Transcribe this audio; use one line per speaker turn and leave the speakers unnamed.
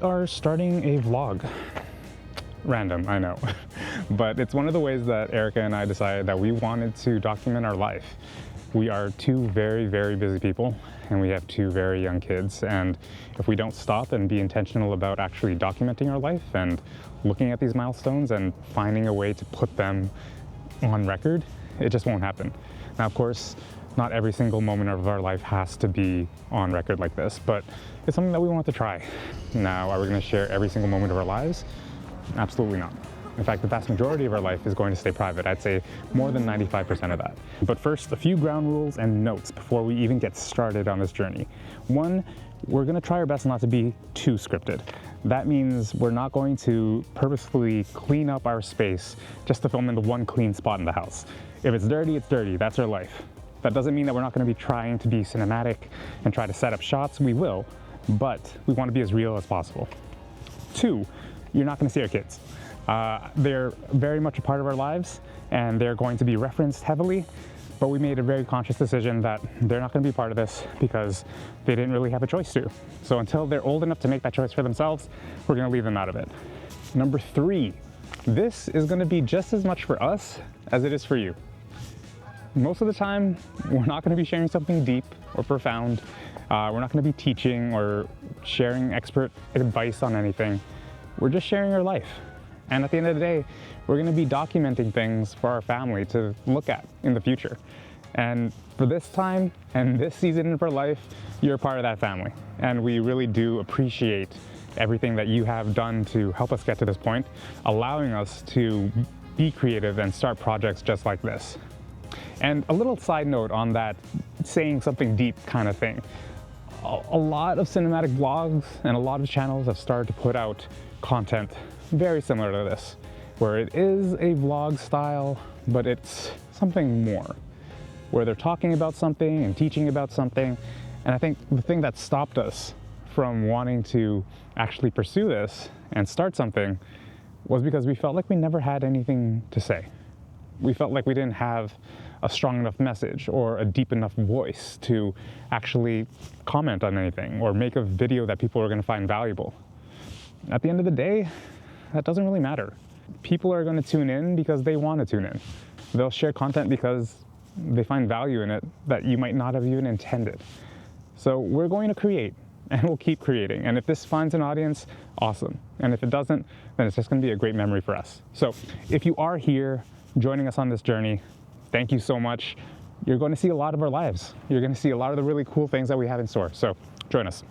are starting a vlog. Random, I know. But it's one of the ways that Erika and I decided that we wanted to document our life. We are two very, very busy people, and we have two very young kids. And if we don't stop and be intentional about actually documenting our life and looking at these milestones and finding a way to put them on record, it just won't happen. Now, of course, not every single moment of our life has to be on record like this, but it's something that we want to try. Now, are we going to share every single moment of our lives? Absolutely not. In fact, the vast majority of our life is going to stay private. I'd say more than 95% of that. But first, a few ground rules and notes before we even get started on this journey. One, we're going to try our best not to be too scripted. That means we're not going to purposefully clean up our space just to film in the one clean spot in the house. If it's dirty, it's dirty. That's our life. That doesn't mean that we're not going to be trying to be cinematic and try to set up shots. We will, but we want to be as real as possible. Two, you're not going to see our kids. They're very much a part of our lives, and they're going to be referenced heavily, but we made a very conscious decision that they're not going to be part of this because they didn't really have a choice to. So until they're old enough to make that choice for themselves, we're going to leave them out of it. Number three, this is going to be just as much for us as it is for you. Most of the time, we're not going to be sharing something deep or profound. We're not going to be teaching or sharing expert advice on anything. We're just sharing our life. And at the end of the day, we're going to be documenting things for our family to look at in the future. And for this time and this season of our life, you're a part of that family. And we really do appreciate everything that you have done to help us get to this point, allowing us to be creative and start projects just like this. And a little side note on that saying something deep kind of thing. A lot of cinematic vlogs and a lot of channels have started to put out content very similar to this, where it is a vlog style, but it's something more, where they're talking about something and teaching about something. And I think the thing that stopped us from wanting to actually pursue this and start something was because we felt like we never had anything to say. We felt like we didn't have a strong enough message or a deep enough voice to actually comment on anything or make a video that people are going to find valuable. At the end of the day, that doesn't really matter. People are going to tune in because they want to tune in. They'll share content because they find value in it that you might not have even intended. So we're going to create, and we'll keep creating. And if this finds an audience, awesome. And if it doesn't, then it's just going to be a great memory for us. So if you are here joining us on this journey, thank you so much. You're going to see a lot of our lives. You're going to see a lot of the really cool things that we have in store. So join us.